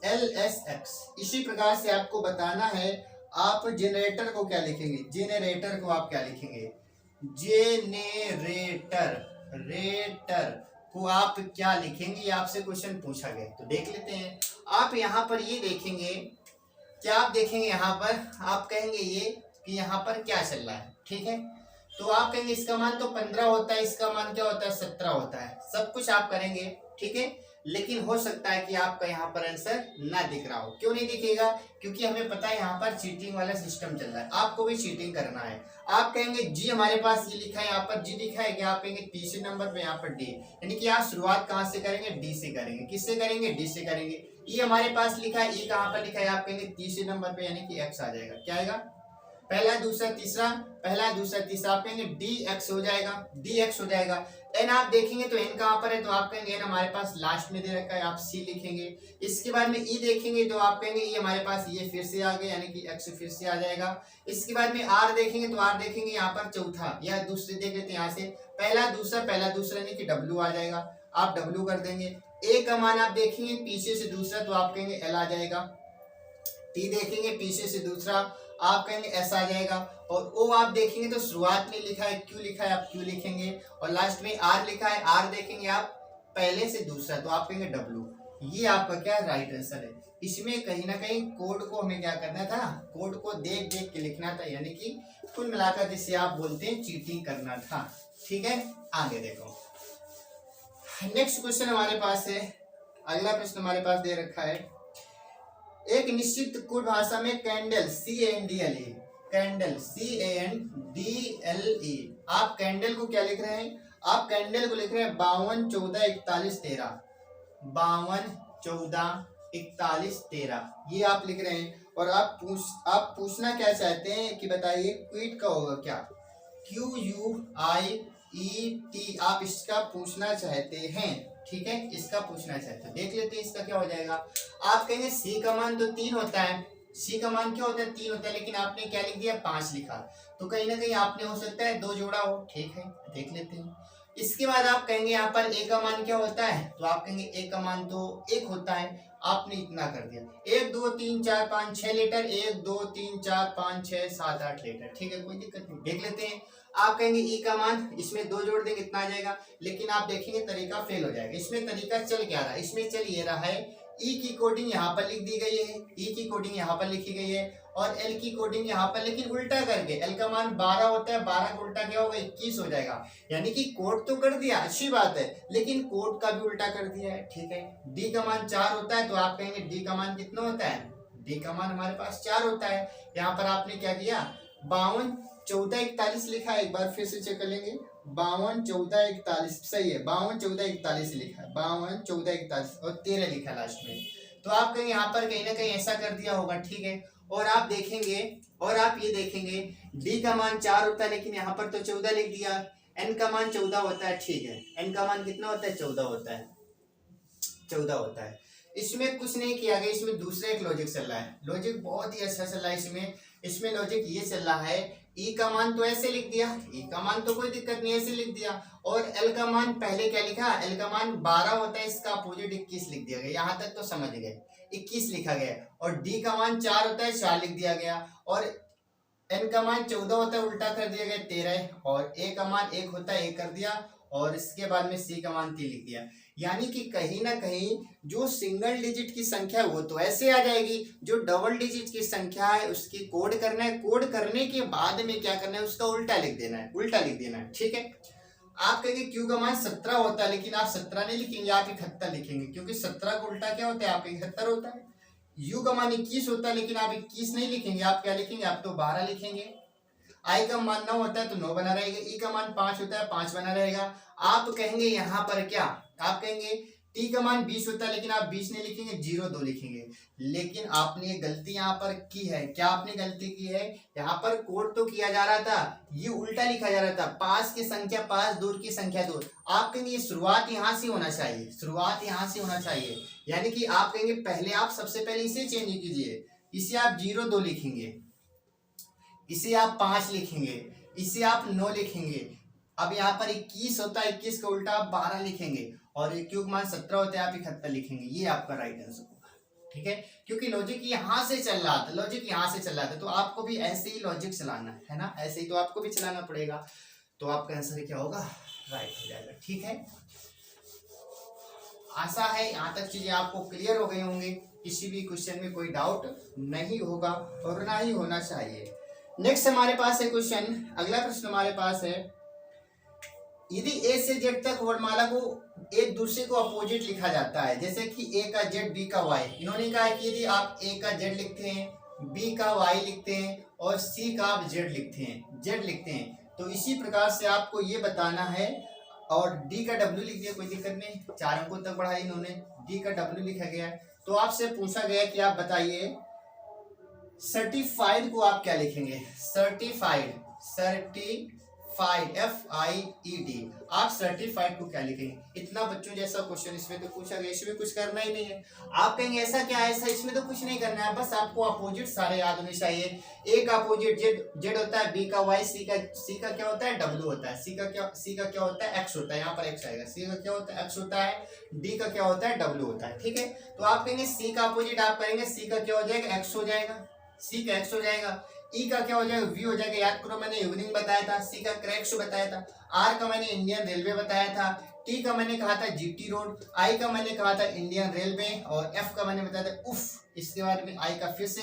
LSX। इसी प्रकार से आपको बताना है, आप जेनरेटर को क्या लिखेंगे, जेनरेटर को आप क्या लिखेंगे, रेटर को आप क्या लिखेंगे, ये आपसे क्वेश्चन पूछा गया। तो देख लेते हैं, आप यहाँ पर ये देखेंगे, क्या आप देखेंगे यहाँ पर, आप कहेंगे ये कि यहाँ पर क्या चल रहा है, ठीक है। तो आप कहेंगे इसका मान तो 15 होता है, इसका मान क्या होता है, 17 होता है, सब कुछ आप करेंगे, ठीक है। लेकिन हो सकता है कि आपका यहाँ पर आंसर ना दिख रहा हो। क्यों नहीं दिखेगा, क्योंकि हमें पता है यहाँ पर चीटिंग वाला सिस्टम चल रहा है, आपको भी चीटिंग करना है। आप कहेंगे जी हमारे पास ये लिखा है, यहाँ पर जी लिखा है, क्या आप कहेंगे तीसरे नंबर पे यहाँ पर डी, यानी कि आप शुरुआत कहाँ से करेंगे, डी से करेंगे, किससे करेंगे, डी से करेंगे। ई हमारे पास लिखा है, ई कहाँ पर लिखा है, आप कहेंगे तीसरे नंबर पे, यानी कि एक्स आ जाएगा, क्या आएगा, पहला दूसरा तीसरा, पहला दूसरा तीसरा, आप कहेंगे DX हो जाएगा, DX हो जाएगा। एन आप देखेंगे तो एन कहाँ पर है, तो आप कहेंगे एन हमारे पास लास्ट में दे रखा है, आप सी लिखेंगे। इसके बाद में ई देखेंगे तो आप कहेंगे ई हमारे पास ये फिर से आ गया, यानी कि एक्स फिर से आ जाएगा। इसके बाद में आर देखेंगे तो आर देखेंगे यहाँ पर चौथा, या दूसरे देख लेते हैं यहाँ से, पहला दूसरा यानी कि डब्ल्यू आ जाएगा, आप डब्ल्यू कर देंगे। ए का मान आप देखेंगे पीछे से दूसरा, तो आप कहेंगे एल आ जाएगा। टी देखेंगे पीछे से दूसरा, आप कहेंगे एस आ जाएगा। और ओ आप देखेंगे तो शुरुआत में लिखा है क्यू लिखा है, आप क्यू लिखेंगे। और लास्ट में आर लिखा है, आर देखेंगे आप पहले से दूसरा, तो आप कहेंगे डब्ल्यू। ये आपका क्या राइट आंसर है। इसमें कहीं ना कहीं कोड को हमें क्या करना था, कोड को देख देख के लिखना था, यानी कि कुल मिलाकर जिसे आप बोलते हैं चीटिंग करना था। ठीक है, आगे देखो नेक्स्ट क्वेश्चन हमारे पास है। अगला प्रश्न हमारे पास दे रखा है, एक निश्चित कोड भाषा में कैंडल CANDLE, कैंडल CANDLE, आप कैंडल को क्या लिख रहे हैं, आप कैंडल को लिख रहे हैं 52 14 41 13, 52 14 41 13, ये आप लिख रहे हैं। और आप पूछना क्या चाहते हैं कि बताइए क्विट का होगा क्या, QUIET, आप इसका पूछना चाहते हैं। ठीक है, इसका पूछना चाहते हैं, देख लेते हैं इसका क्या हो जाएगा। आप कहेंगे सी का मान तो 3 होता है, सी का मान क्या होता है 3 होता है, लेकिन आपने क्या लिख दिया 5 लिखा, तो कहीं ना कहीं आपने हो सकता है 2 जोड़ा हो। ठीक है, देख लेते हैं। इसके बाद आप कहेंगे यहाँ पर ए का मान क्या होता है, तो आप कहेंगे ए का मान तो 1 होता है, आपने इतना कर दिया 1 2 3 4 5 6 लीटर, 1 2 3 4 5 6 7 8 लीटर। ठीक है, कोई दिक्कत नहीं, देख लेते हैं। आप कहेंगे ई का मान, इसमें 2 जोड़ देंगे इतना आ जाएगा, लेकिन आप देखेंगे तरीका फेल हो जाएगा। इसमें तरीका चल क्या रहा है, इसमें चल ये रहा है, ई की कोडिंग यहाँ पर लिख दी गई है, ई की कोडिंग यहाँ पर लिखी गई है, और एल की कोडिंग यहाँ पर, लेकिन उल्टा करके। एल का मान 12 होता है, 12 का उल्टा क्या होगा 21 हो जाएगा, यानी कि कोड तो कर दिया, अच्छी बात है, लेकिन कोड का भी उल्टा कर दिया है। ठीक है, डी का मान 4 होता है, तो आप कहेंगे डी का मान कितना होता है, डी का मान हमारे पास 4 होता है। यहाँ पर आपने क्या किया 52 14 41 लिखा है, एक बार फिर से चेक कर लेंगे, 52 14 41 सही है, 52 14 41 लिखा है, 52 14 41 और 13 लिखा लास्ट में, तो आप कहेंगे यहाँ पर कहीं ना कहीं ऐसा कर दिया होगा। ठीक है, और आप देखेंगे, और आप ये देखेंगे डी का मान 4 होता है, लेकिन यहाँ पर तो 14 लिख दिया। एन का मान 14 होता है, ठीक है, एन का मान कितना होता है 14 होता है, 14 होता है। इसमें कुछ नहीं किया गया, इसमें दूसरा एक लॉजिक चल रहा है। लॉजिक बहुत ही अच्छा चल रहा है इसमें लॉजिक ये चल रहा है, ई का मान तो ऐसे लिख दिया, ई का मान तो कोई दिक्कत नहीं, ऐसे लिख दिया। और एल का मान पहले क्या लिखा, एल का मान 12 होता है, इसका अपोजिट 21 लिख दिया गया। यहाँ तक तो समझ गए, 21 लिखा गया। और डी का मान 4 होता है, 4 लिख दिया गया। और एन का मान 14 होता है, उल्टा कर दिया गया 13। और ए का मान 1 होता है, 1 कर दिया। और इसके बाद में सी का मान 3 लिख दिया। यानी कि कहीं ना कहीं जो सिंगल डिजिट की संख्या वो तो ऐसे आ जाएगी, जो डबल डिजिट की संख्या है उसकी कोड करना है, कोड करने के बाद में क्या करना है, उसका उल्टा लिख देना है, उल्टा लिख देना है। ठीक है, आप कहेंगे क्यू का मान 17 होता है, लेकिन आप 17 नहीं लिखेंगे, आप 71 लिखेंगे, क्योंकि 17 का उल्टा क्या होता है, आप 71 होता है। यू का मान 21 होता है, लेकिन आप 21 नहीं लिखेंगे, आप क्या लिखेंगे, आप तो 12 लिखेंगे। आई का मान 9 होता है तो 9 बना रहेगा। ई का मान 5 होता है, 5 बना रहेगा। आप कहेंगे यहाँ पर क्या, आप कहेंगे टी का मान 20 होता है, लेकिन आप 20 नहीं लिखेंगे, 0 2 लिखेंगे। लेकिन आपने गलती यहाँ पर की है। क्या आपने गलती की है, यहाँ पर कोड तो किया जा रहा था, ये उल्टा लिखा जा रहा था। पास की संख्या 5, दूर की संख्या 2। आप कहेंगे शुरुआत यहाँ से होना चाहिए, शुरुआत यहाँ से होना चाहिए। यानी कि आप कहेंगे पहले आप सबसे पहले इसे चेंज कीजिए, इसे आप 0 2 लिखेंगे, इसे आप 5 लिखेंगे, इसे आप 9 लिखेंगे। अब यहाँ पर 21 होता है, 21 का उल्टा आप 12 लिखेंगे। और क्यूब मान 17 होता है, आप 71 लिखेंगे। ये आपका राइट आंसर होगा। ठीक है, क्योंकि लॉजिक यहाँ से चल रहा था, लॉजिक यहाँ से चल रहा था, तो आपको भी ऐसे ही लॉजिक चलाना है ना, ऐसे ही तो आपको भी चलाना पड़ेगा। तो आपका आंसर क्या होगा, राइट हो जाएगा। ठीक है, आशा है यहाँ तक चीजें आपको क्लियर हो गई होंगी, किसी भी क्वेश्चन में कोई डाउट नहीं होगा और ना ही होना चाहिए। नेक्स्ट हमारे पास है क्वेश्चन, अगला प्रश्न हमारे पास है, यदि ए से जेड तक वर्णमाला को एक दूसरे को अपोजिट लिखा जाता है, जैसे कि ए का जेड बी का वाई, इन्होंने कहा है कि यदि आप ए का जेड लिखते हैं, बी का वाई लिखते हैं और सी का आप जेड लिखते हैं, तो इसी प्रकार से आपको ये बताना है। और डी का डब्ल्यू लिख दिया, कोई दिक्कत नहीं, 4 अंकों तक बढ़ाया इन्होंने, डी का डब्ल्यू लिखा गया है। तो आपसे पूछा गया कि आप बताइए सर्टिफाइड को आप क्या लिखेंगे, सर्टिफाइड FIED, आप सर्टिफाइड को क्या लिखेंगे। इतना बच्चों जैसा क्वेश्चन इसमें तो पूछा गया, इसमें कुछ करना ही नहीं है। आप कहेंगे ऐसा क्या है, ऐसा इसमें तो कुछ नहीं करना है, बस आपको अपोजिट सारे याद होने चाहिए। ए का अपोजिट जेड होता है, बी का वाई, सी का क्या होता है, डब्ल्यू होता है, सी का क्या होता है, एक्स होता है, यहाँ पर एक्स आएगा। सी का क्या होता है, एक्स होता है, डी का क्या होता है, डब्ल्यू होता है। ठीक है, तो आप कहेंगे सी का अपोजिट आप करेंगे, सी का क्या हो जाएगा, एक्स हो जाएगा, सी का एक्स हो जाएगा। ई का क्या हो जाएगा, वी हो जाएगा, याद करो मैंने इवनिंग बताया था। सी का क्रैक्स बताया था। आर का मैंने इंडियन रेलवे बताया था। टी का मैंने कहा था जीटी रोड। आई का मैंने कहा था इंडियन रेलवे। और एफ का मैंने बताया था उफ। इसके बाद में आई का फिर से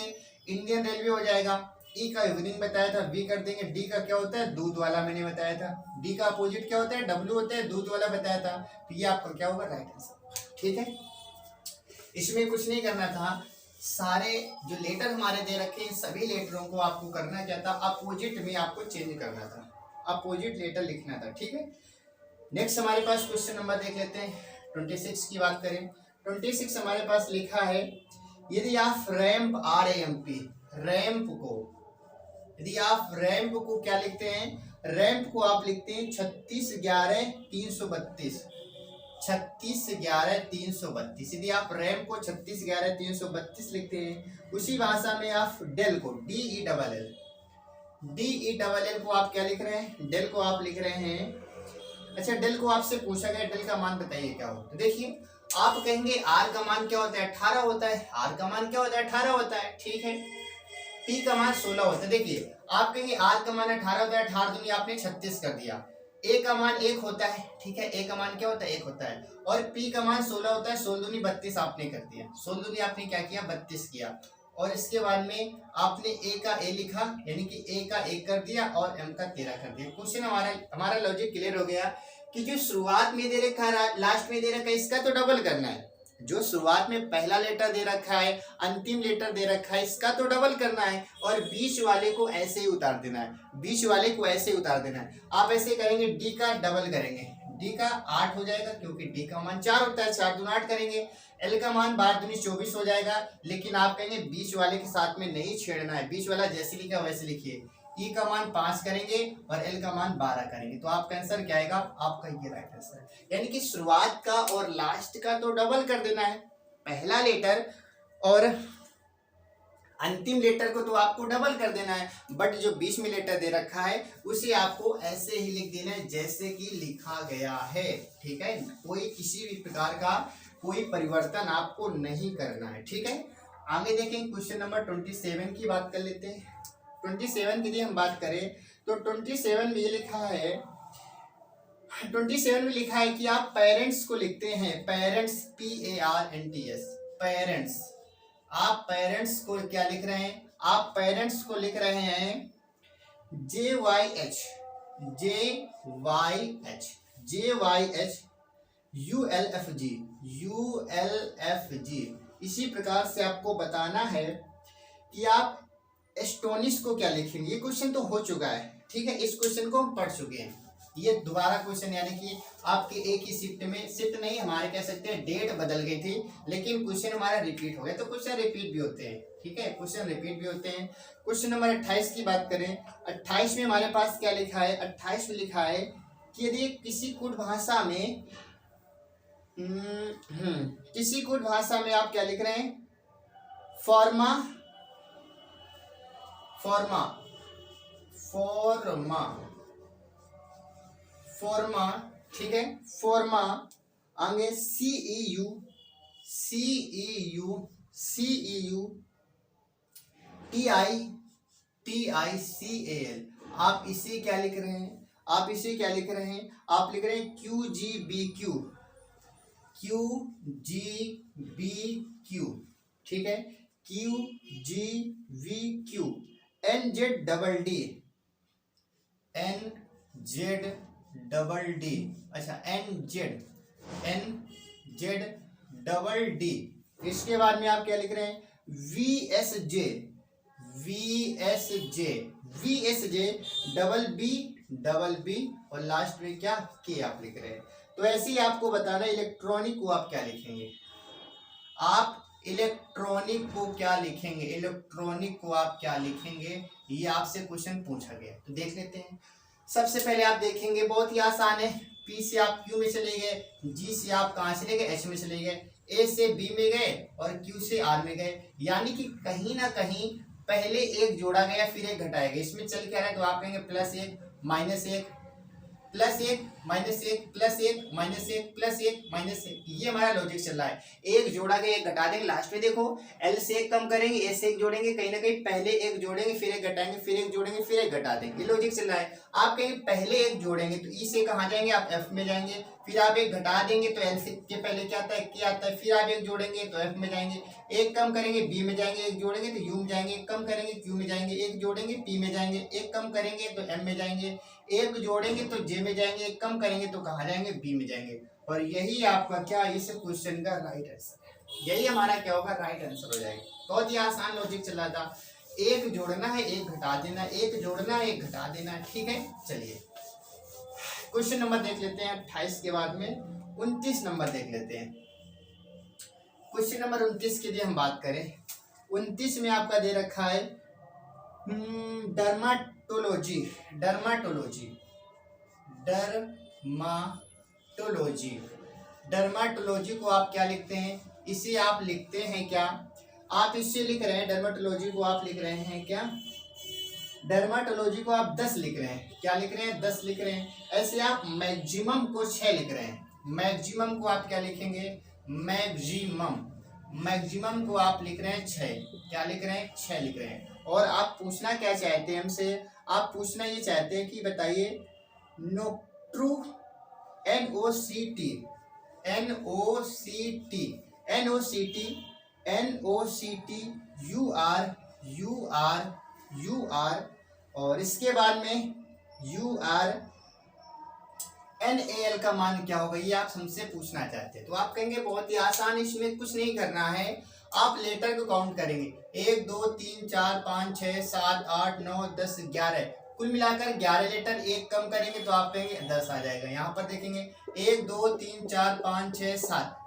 इंडियन रेलवे हो जाएगा। ई का इवनिंग बताया था, वी कर देंगे। डी का क्या होता है, दूध वाला मैंने बताया था। डी का अपोजिट क्या होता है, डब्ल्यू होता है, दूध वाला बताया था। तो ये आपका क्या होगा, राइट आंसर। ठीक है, इसमें कुछ नहीं करना था, सारे जो लेटर हमारे दे रखे हैं सभी लेटरों को आपको करना क्या था, अपोजिट में आपको चेंज करना था, अपोजिट लेटर लिखना था। ठीक है, नेक्स्ट हमारे पास क्वेश्चन नंबर देख लेते हैं। 26 की बात करें, 26 हमारे पास लिखा है, यदि आप रैंप RAMP रैंप को, यदि आप रैंप को क्या लिखते हैं, रैंप को आप लिखते हैं 36 11 332, 36 11 332। यदि आप रैम को 36 11 332 लिखते हैं, उसी भाषा में आप डेल को DELL को आप क्या लिख रहे हैं, डेल को आप लिख रहे हैं। अच्छा, डेल को आपसे पूछा गया डेल का मान बताइए क्या हो, तो देखिए आप कहेंगे आर का मान क्या होता है, 18 होता है। आर का मान क्या होता है, 18 होता है। ठीक है, पी का मान 16 होता है। देखिए आप कहेंगे आर का मान 18 होता है, 18 दूनी आपने 36 कर दिया। ए का मान 1 होता है। ठीक है, ए का मान क्या होता है, 1 होता है। और पी का मान 16 होता है, 16 दूनी 32 आपने कर दिया, 16 दूनी आपने क्या किया, 32 किया। और इसके बाद में आपने ए का ए लिखा, यानी कि ए का 1 कर दिया और एम का 13 कर दिया। क्वेश्चन हमारा लॉजिक क्लियर हो गया कि जो शुरुआत में दे रखा है, लास्ट में दे रखा है, इसका तो डबल करना है। जो शुरुआत में पहला लेटर दे रखा है, अंतिम लेटर दे रखा है, इसका तो डबल करना है। और बीच वाले को ऐसे ही उतार देना है, बीच वाले को ऐसे ही उतार देना है। आप ऐसे करेंगे, डी का डबल करेंगे, डी का 8 हो जाएगा, क्योंकि डी का मान 4 होता है, 4 दूनी 8 करेंगे। एल का मान 12 दूनी 24 हो जाएगा। लेकिन आप कहेंगे बीच वाले के साथ में नहीं छेड़ना है, बीच वाला जैसे लिखा वैसे लिखिए। ई का मान 5 करेंगे और एल का मान 12 करेंगे, तो आपका आंसर क्या आएगा, आपका ये राइट आंसर है। यानी कि शुरुआत का और लास्ट का तो डबल कर देना है, पहला लेटर और अंतिम लेटर को तो आपको डबल कर देना है, बट जो बीच में लेटर दे रखा है उसे आपको ऐसे ही लिख देना है जैसे कि लिखा गया है। ठीक है, कोई किसी भी प्रकार का कोई परिवर्तन आपको नहीं करना है। ठीक है, आगे देखें क्वेश्चन नंबर 27 की बात कर लेते हैं। 27 की यदि हम बात करें तो 27 में ये लिखा है, 27 में लिखा है कि आप पेरेंट्स को लिखते हैं, पेरेंट्स PARENTS, पेरेंट्स। आप पेरेंट्स को क्या लिख रहे हैं? आप पेरेंट्स को लिख रहे हैं JYH, ULFG। इसी प्रकार से आपको बताना है कि आप एस्टोनिश को क्या लिखेंगे। ये क्वेश्चन तो हो चुका है, ठीक है, इस क्वेश्चन को हम पढ़ चुके हैं। ये दोबारा क्वेश्चन यानी कि आपके एक ही शिफ्ट में, शिफ्ट नहीं हमारे कह सकते हैं डेट बदल गई थी, लेकिन क्वेश्चन हमारा रिपीट हो गया। तो क्वेश्चन रिपीट भी होते हैं, ठीक है, क्वेश्चन रिपीट भी होते हैं। क्वेश्चन नंबर 28 की बात करें, 28 में हमारे पास क्या लिखा है? 28 में लिखा है कि यदि किसी कुट भाषा में किसी कुट भाषा में आप क्या लिख रहे हैं? फॉर्मा, ठीक है, फॉर्मा आगे CEU TICAL। आप इसे क्या लिख रहे हैं? आप इसे क्या लिख रहे हैं? आप लिख रहे हैं QGBQ, ठीक है, QGBQ, NZDD, अच्छा NZDD। इसके बाद में आप क्या लिख रहे हैं? VSJ, BB और लास्ट में क्या K आप लिख रहे हैं। तो ऐसे ही आपको बताना इलेक्ट्रॉनिक को आप क्या लिखेंगे। आप इलेक्ट्रॉनिक को क्या लिखेंगे, ये आपसे क्वेश्चन पूछा गया। तो देख लेते हैं। सबसे पहले आप देखेंगे, बहुत ही आसान है। P से आप Q में चले गए, G से आप कहाँ चले गए? H में चले गए, A से B में गए और Q से R में गए। यानी कि कहीं ना कहीं पहले एक जोड़ा गया फिर एक घटाया गया। इसमें चल क्या रहा है? तो आप कहेंगे +1 -1 +1 -1 +1 -1 -1। ये हमारा लॉजिक चल रहा है। एक जोड़ा गया एक घटा देंगे, लास्ट में देखो L से एक कम करेंगे, A से एक जोड़ेंगे, कहीं ना कहीं पहले एक जोड़ेंगे फिर एक घटाएंगे, फिर एक जोड़ेंगे फिर एक घटा देंगे। ये लॉजिक चल रहा है। आप कहेंगे पहले एक जोड़ेंगे तो E से कहाँ जाएंगे? आप F में जाएंगे, फिर आप एक घटा देंगे तो L से के पहले क्या आता है? K आता है, फिर आप एक जोड़ेंगे तो F में जाएंगे, एक कम करेंगे B में जाएंगे, एक जोड़ेंगे तो U में जाएंगे, एक कम करेंगे Q में जाएंगे, एक जोड़ेंगे P में जाएंगे, एक कम करेंगे तो M में जाएंगे, एक जोड़ेंगे तो J में जाएंगे, एक कम करेंगे तो कहाँ जाएंगे? B में जाएंगे। और यही आपका क्या इस क्वेश्चन का राइट आंसर है। यही हमारा क्या होगा? राइट आंसर हो जाएगा। बहुत ही आसान लॉजिक चल रहा था। एक जोड़ना है एक घटा देना, एक जोड़ना है एक घटा देना, ठीक है। चलिए क्वेश्चन नंबर देख लेते हैं 28 के बाद में 29 नंबर देख लेते हैं। क्वेश्चन नंबर 29 के लिए हम बात करें, 29 में आपका दे रखा है डर्माटोलॉजी को आप क्या लिखते हैं? इसे आप लिखते हैं क्या? आप इससे लिख रहे हैं डर्माटोलॉजी को आप लिख रहे हैं क्या? डर्माटोलॉजी को आप 10 लिख रहे हैं। क्या लिख रहे हैं? 10 लिख रहे हैं। ऐसे आप मैक्सिमम को 6 लिख रहे हैं। मैक्सिमम को आप क्या लिखेंगे? मैक्सिमम को आप लिख रहे हैं 6। क्या लिख रहे हैं? 6 लिख रहे हैं। और आप पूछना क्या चाहते हैं हमसे? आप पूछना ये चाहते हैं कि बताइए नोक्ट्रू NOCT और इसके बाद में NaL का मान क्या होगा? ये आप हमसे पूछना चाहते हैं। तो आप कहेंगे बहुत ही आसान, इसमें कुछ नहीं करना है। आप लेटर को काउंट करेंगे 1 2 3 4 5 6 7 8 9 10 11, कुल मिलाकर 11 लेटर। एक कम करेंगे तो आप कहेंगे 10 आ जाएगा। यहाँ पर देखेंगे 1 2 3 4 5 6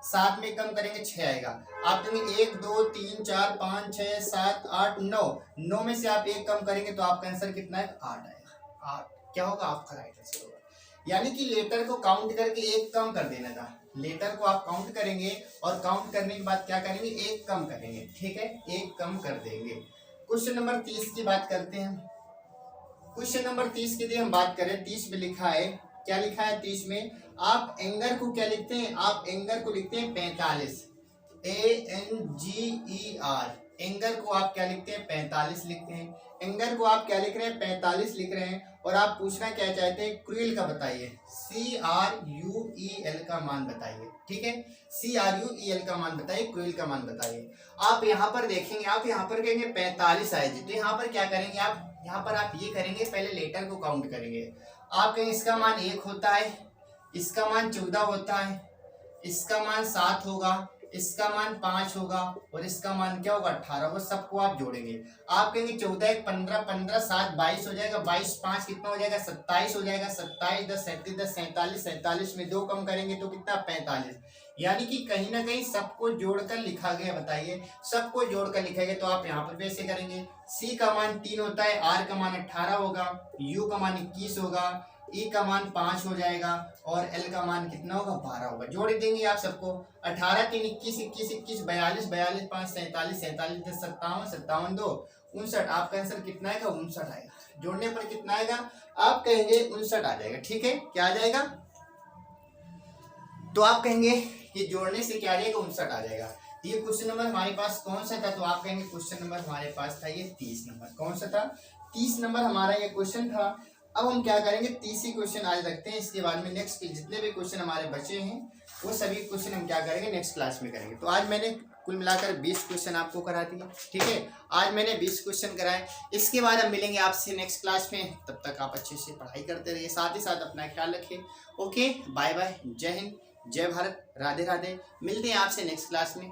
7 में कम करेंगे 6 आएगा। आप कहेंगे 1 2 3 4 5 6 7 8 9 में से आप एक कम करेंगे तो आपका आंसर कितना है? 8 आएगा। 8 क्या होगा? आपका राइट आंसर होगा। यानी कि लेटर को काउंट करके एक कम कर देना था। लेटर को आप काउंट करेंगे और काउंट करने के बाद क्या करेंगे, एक कम करेंगे, ठीक है, एक कम कर देंगे। क्वेश्चन नंबर 30 की बात करते हैं। क्वेश्चन नंबर 30 के लिए हम बात करें, 30 में लिखा है, क्या लिखा है 30 में, आप एंगर को क्या लिखते हैं, आप एंगर को लिखते हैं 45, ANGER, एंगर को आप क्या लिखते हैं 45 लिखते हैं। एंगर को आप क्या लिख रहे हैं 45 लिख रहे हैं, और आप पूछना क्या चाहते हैं, क्रूएल का बताइए, CRUEL का मान बताइए, ठीक है, CRUEL का मान बताइए, क्रूएल का मान बताइए। आप यहाँ पर देखेंगे, आप यहाँ पर कहेंगे 45 आए जी, तो यहाँ पर क्या करेंगे आप, यहाँ पर आप ये करेंगे, पहले लेटर को काउंट करेंगे। आप कहेंगे इसका मान 1 होता है, इसका मान 14 होता है, इसका मान 7 होगा, इसका मान 5 होगा, और इसका मान क्या होगा 18 होगा। सबको आप जोड़ेंगे, आप कहेंगे 14 1 15, 15 7 22 हो जाएगा, 22 5 कितना हो जाएगा 27 हो जाएगा, 27 10 37 10 47, 47 में 2 कम करेंगे तो कितना 45। यानी कि कहीं ना कहीं सबको जोड़कर लिखा गया, बताइए सबको जोड़कर लिखा गया। तो आप यहाँ पर भी ऐसे करेंगे, C का मान 3 होता है, R का मान 18 होगा, U का मान 21 होगा, E का मान 5 हो जाएगा, और L का मान कितना होगा 12 होगा। जोड़ देंगे आप सबको, 18 3 21 21 21 42 42 5 47 47 10 57 57 2 59। आपका आंसर कितना आएगा 59 आएगा। जोड़ने पर कितना आएगा, आप कहेंगे 59 आ जाएगा, ठीक है, क्या आ जाएगा, तो आप कहेंगे कि जोड़ने से क्या आ जाएगा 59 आ जाएगा। ये क्वेश्चन नंबर हमारे पास कौन सा था, तो आप कहेंगे क्वेश्चन नंबर हमारे पास था ये 30 नंबर। कौन सा था, 30 नंबर हमारा ये क्वेश्चन था। अब हम क्या करेंगे, 30 ही क्वेश्चन आज रखते हैं, इसके बाद में नेक्स्ट जितने भी क्वेश्चन हमारे बचे हैं वो सभी क्वेश्चन हम क्या करेंगे नेक्स्ट क्लास में करेंगे। तो आज मैंने कुल मिलाकर 20 क्वेश्चन आपको करा दिए, ठीक है, आज मैंने 20 क्वेश्चन कराए। इसके बाद हम मिलेंगे आपसे नेक्स्ट क्लास में, तब तक आप अच्छे से पढ़ाई करते रहिए, साथ ही साथ अपना ख्याल रखिए। ओके, बाय बाय, जय हिंद, जय भारत, राधे राधे। मिलते हैं आपसे नेक्स्ट क्लास में।